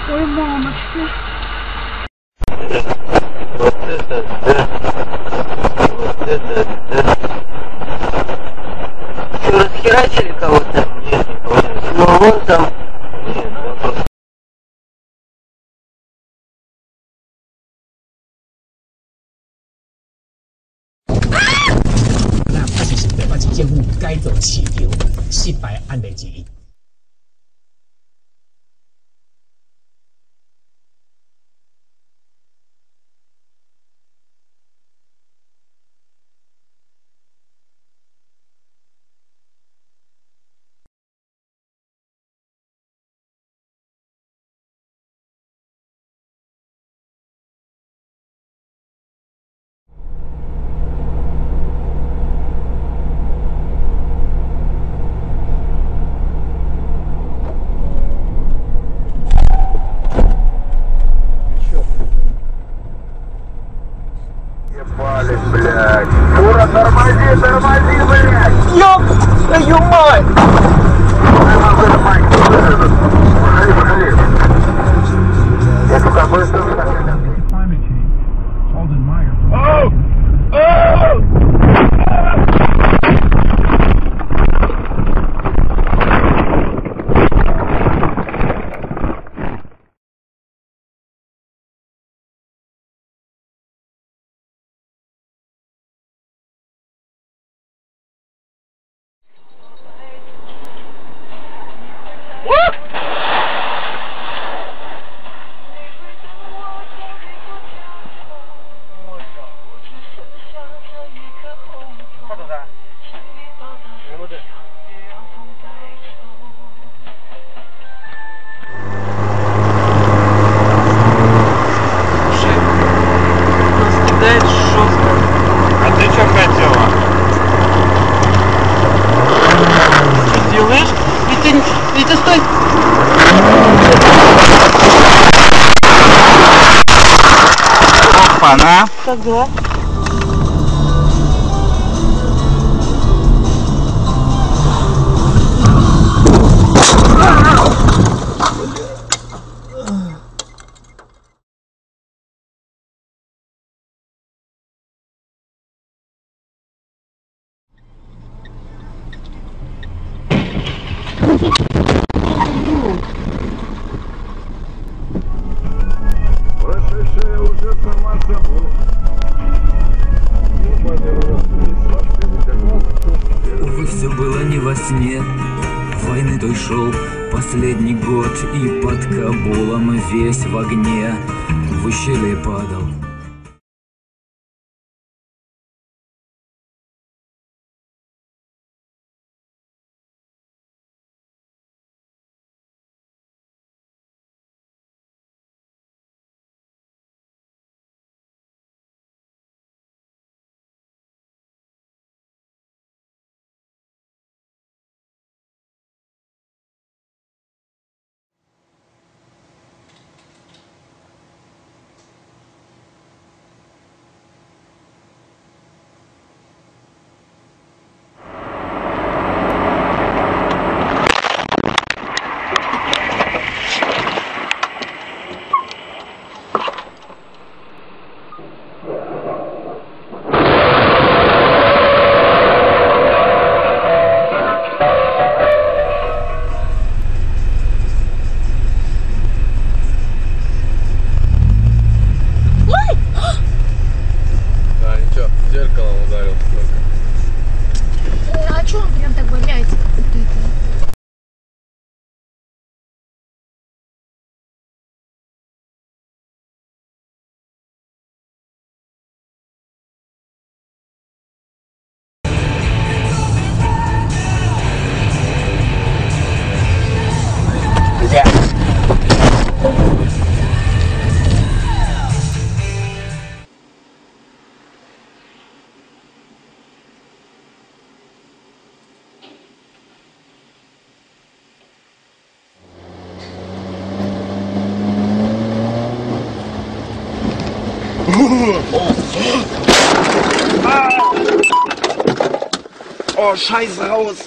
Ой, мамочки. Вот это да. Вот это да. Что, расхерачили кого-то? Нет, никого не расхерачили. Ну, вон там. Нет, он просто...咱确实是台北市政府改造市场失败案例之一。Ебались, блядь. Фура, тормози, тормози, блядь. Ёб твою мать! Выходи. Я только быстро... Climate change. It's all in Meyer. Oh! Oh! А ты что хотела? Что делаешь? Витя, стой! Опа-на! Как дела? Прошедшая уже сама собой. Увы, все было не во сне. Войны той шел последний год, и под Кабулом весь в огне в ущелье падал. Зеркалом ударил только. А чё он прям так валяется, как будто это? Oh, scheiße, raus!